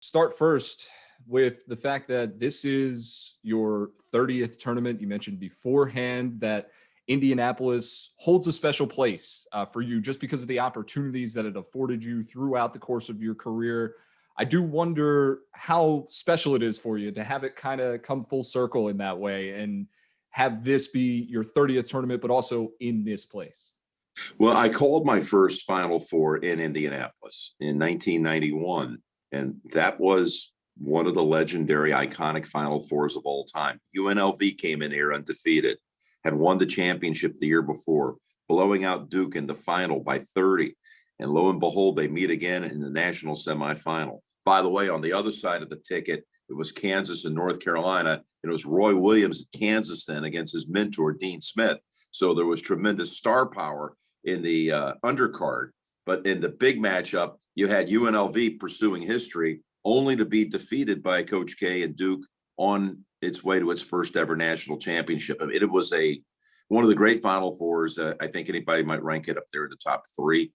Start first with the fact that this is your 30th tournament. You mentioned beforehand that Indianapolis holds a special place for you just because of the opportunities that it afforded you throughout the course of your career. I do wonder how special it is for you to have it kind of come full circle in that way and have this be your 30th tournament, but also in this place. Well, I called my first Final Four in Indianapolis in 1991, and that was one of the legendary, iconic Final Fours of all time. UNLV came in here undefeated, had won the championship the year before, blowing out Duke in the final by 30. And lo and behold, they meet again in the national semifinal. By the way, on the other side of the ticket, it was Kansas and North Carolina. And it was Roy Williams at Kansas then against his mentor, Dean Smith. So there was tremendous star power in the undercard. But in the big matchup, you had UNLV pursuing history only to be defeated by Coach K and Duke on its way to its first ever national championship. I mean, it was one of the great Final Fours. I think anybody might rank it up there in the top three.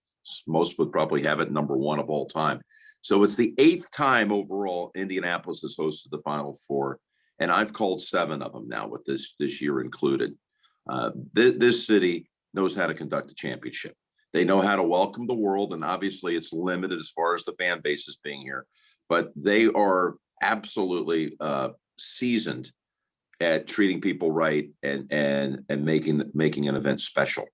Most would probably have it number one of all time. So it's the 8th time overall Indianapolis has hosted the Final Four, and I've called 7 of them now with this year included. This city knows how to conduct a championship. They know how to welcome the world, and obviously it's limited as far as the fan base is being here, but they are absolutely seasoned at treating people right and making an event special.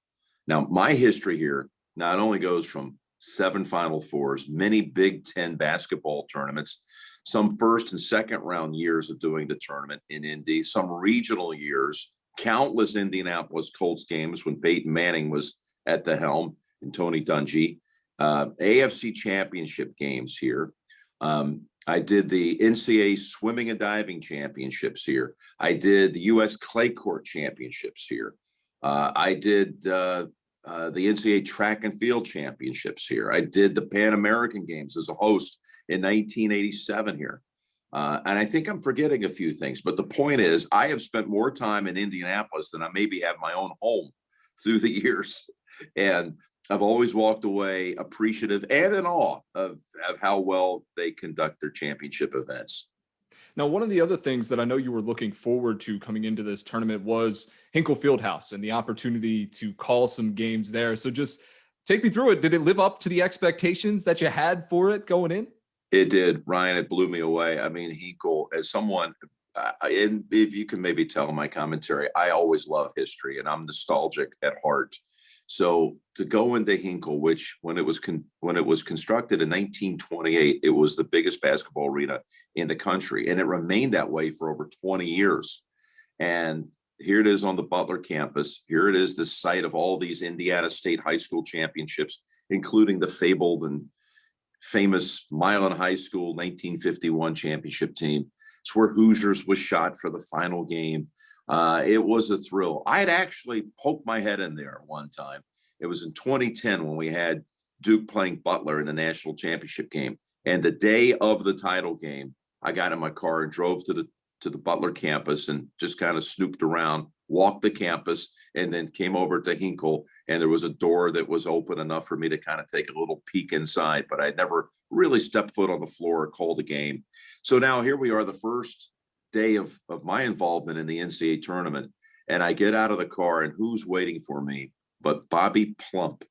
Now, my history here not only goes from 7 Final Fours, many Big Ten basketball tournaments, some first and second round years of doing the tournament in Indy, some regional years, countless Indianapolis Colts games when Peyton Manning was at the helm and Tony Dungy, AFC championship games here. I did the NCAA swimming and diving championships here. I did the U.S. clay court championships here. I did the NCAA track and field championships here. I did the Pan American Games as a host in 1987 here. And I think I'm forgetting a few things, but the point is I have spent more time in Indianapolis than I maybe have my own home through the years. And I've always walked away appreciative and in awe of how well they conduct their championship events. Now, one of the other things that I know you were looking forward to coming into this tournament was Hinkle Fieldhouse and the opportunity to call some games there. So just take me through it. Did it live up to the expectations that you had for it going in? It did, Ryan. It blew me away. I mean, Hinkle, as someone, and if you can maybe tell in my commentary, I always love history and I'm nostalgic at heart. So to go into Hinkle, which when it was constructed in 1928, it was the biggest basketball arena in the country, and it remained that way for over 20 years. And here it is on the Butler campus. Here it is, the site of all these Indiana State high school championships, including the fabled and famous Milan High School 1951 championship team. It's where Hoosiers was shot for the final game. It was a thrill. I had actually poked my head in there one time. It was in 2010 when we had Duke playing Butler in the national championship game. And the day of the title game, I got in my car and drove to the Butler campus and just kind of snooped around, walked the campus, and then came over to Hinkle. And there was a door that was open enough for me to kind of take a little peek inside, but I'd never really stepped foot on the floor or called a game. So now here we are, the first day of my involvement in the NCAA tournament. And I get out of the car, and who's waiting for me but Bobby Plump,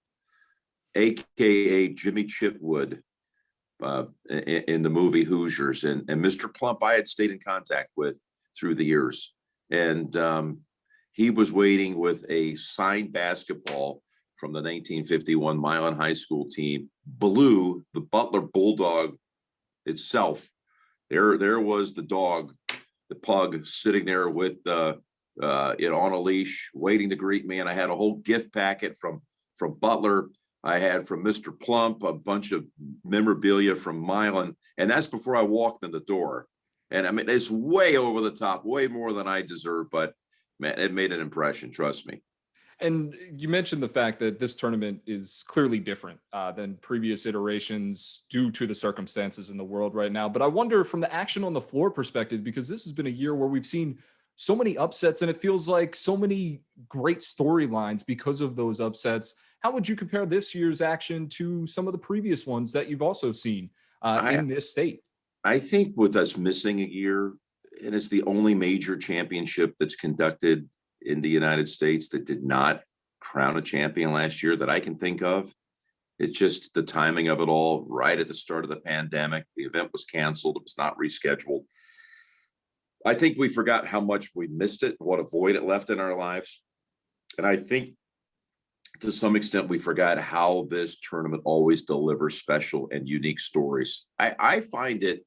AKA Jimmy Chitwood, in the movie Hoosiers. And Mr. Plump I had stayed in contact with through the years. And he was waiting with a signed basketball from the 1951 Milan High School team, blue, the Butler Bulldog itself. There was the dog, the pug, sitting there with on a leash, waiting to greet me. And I had a whole gift packet from Butler. I had from Mr. Plump a bunch of memorabilia from Milan. And that's before I walked in the door. And I mean, it's way over the top, way more than I deserve, but man, it made an impression, trust me. And you mentioned the fact that this tournament is clearly different than previous iterations due to the circumstances in the world right now. But I wonder from the action on the floor perspective, because this has been a year where we've seen so many upsets and it feels like so many great storylines because of those upsets. How would you compare this year's action to some of the previous ones that you've also seen in this state? I think with us missing a year, and it's the only major championship that's conducted in the United States that did not crown a champion last year that I can think of. It's just the timing of it all right at the start of the pandemic. The event was canceled. It was not rescheduled. I think we forgot how much we missed it, what a void it left in our lives. And I think to some extent, we forgot how this tournament always delivers special and unique stories. I find it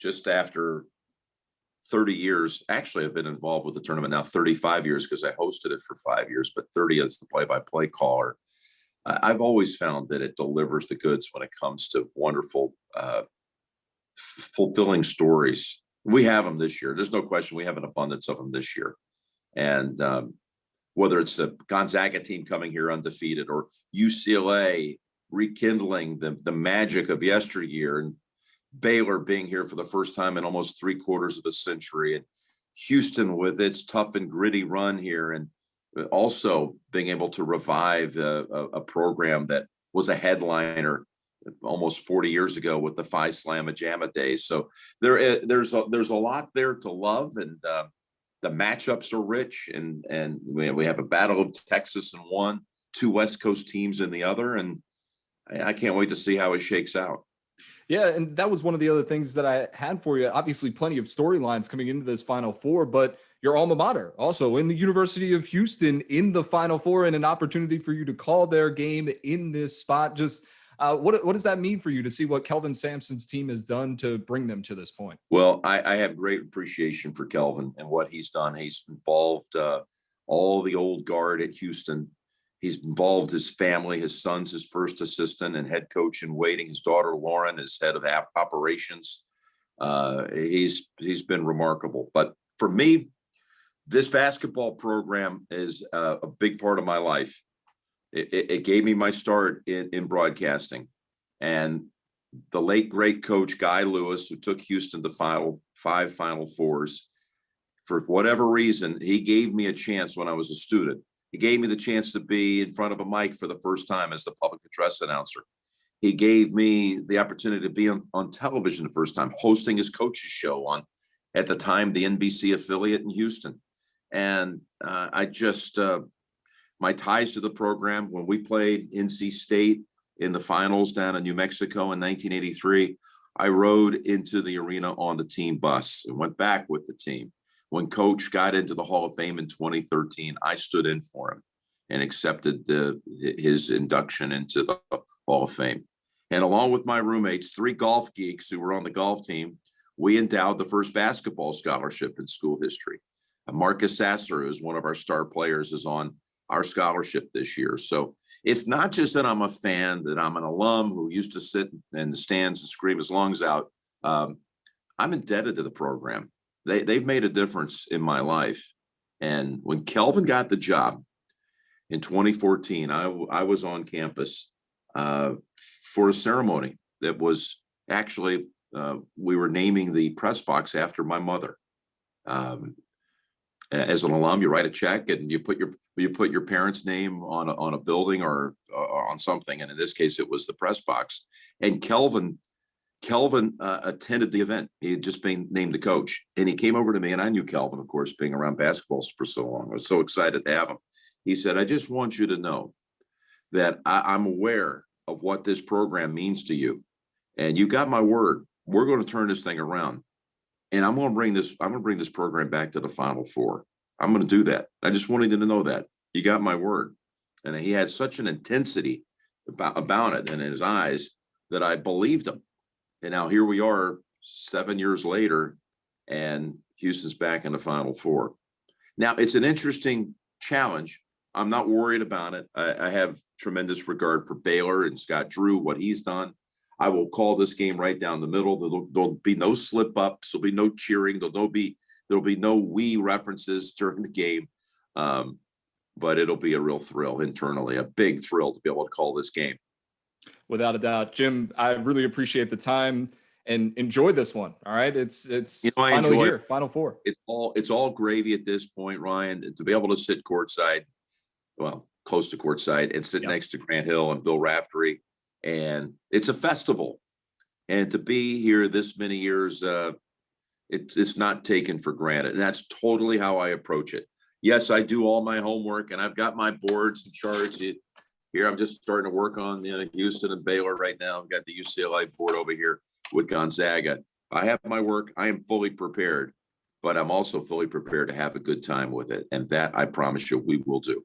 just after 30 years, actually, I've been involved with the tournament now 35 years because I hosted it for 5 years, but 30 as the play-by-play caller. I've always found that it delivers the goods when it comes to wonderful, fulfilling stories. We have them this year. There's no question we have an abundance of them this year. And whether it's the Gonzaga team coming here undefeated or UCLA rekindling the magic of yesteryear, and Baylor being here for the first time in almost 3/4 of a century, and Houston with its tough and gritty run here, and also being able to revive a program that was a headliner almost 40 years ago with the Phi Slamma Jamma days. So there's a lot there to love, and the matchups are rich, and we have a battle of Texas in one, two West Coast teams in the other, and I can't wait to see how it shakes out. Yeah, and that was one of the other things that I had for you. Obviously, plenty of storylines coming into this Final Four, but your alma mater also in the University of Houston in the Final Four, and an opportunity for you to call their game in this spot. Just what does that mean for you to see what Kelvin Sampson's team has done to bring them to this point? Well, I have great appreciation for Kelvin and what he's done. He's involved all the old guard at Houston. He's involved his family. His son's his first assistant and head coach in waiting. His daughter, Lauren, is head of operations. He's been remarkable. But for me, this basketball program is a big part of my life. It gave me my start in broadcasting. And the late, great coach, Guy Lewis, who took Houston to five Final Fours, for whatever reason, he gave me a chance when I was a student. He gave me the chance to be in front of a mic for the first time as the public address announcer. He gave me the opportunity to be on television the first time, hosting his coach's show on, at the time, the NBC affiliate in Houston. And my ties to the program, when we played NC State in the finals down in New Mexico in 1983, I rode into the arena on the team bus and went back with the team. When Coach got into the Hall of Fame in 2013, I stood in for him and accepted his induction into the Hall of Fame. And along with my roommates, 3 golf geeks who were on the golf team, we endowed the first basketball scholarship in school history. Marcus Sasser, who's one of our star players, is on our scholarship this year. So it's not just that I'm a fan, that I'm an alum who used to sit in the stands and scream his lungs out. I'm indebted to the program. They've made a difference in my life. And when Kelvin got the job in 2014, I was on campus for a ceremony that was actually, we were naming the press box after my mother. As an alum, you write a check and you put your parents' name on a building or on something. And in this case, it was the press box. And Kelvin attended the event. He had just been named the coach, and he came over to me, and I knew Kelvin, of course, being around basketball for so long. I was so excited to have him. He said, "I just want you to know that I'm aware of what this program means to you, and you got my word. We're going to turn this thing around, and I'm going to bring this program back to the Final Four. I'm going to do that. I just wanted you to know that you got my word." And he had such an intensity about it and in his eyes that I believed him. And now here we are 7 years later, and Houston's back in the Final Four. Now, it's an interesting challenge. I'm not worried about it. I have tremendous regard for Baylor and Scott Drew, what he's done. I will call this game right down the middle. There'll be no slip ups. There'll be no cheering. There'll be no we references during the game. But it'll be a real thrill internally, a big thrill to be able to call this game. Without a doubt. Jim, I really appreciate the time and enjoy this one. All right. It's final year, Final Four. It's all gravy at this point, Ryan, to be able to sit courtside, well, close to courtside, and sit next to Grant Hill and Bill Raftery. And it's a festival. And to be here this many years, it's not taken for granted. And that's totally how I approach it. Yes, I do all my homework and I've got my boards and charts. Here, I'm just starting to work on Houston and Baylor right now. I've got the UCLA board over here with Gonzaga. I have my work. I am fully prepared, but I'm also fully prepared to have a good time with it. And that I promise you we will do.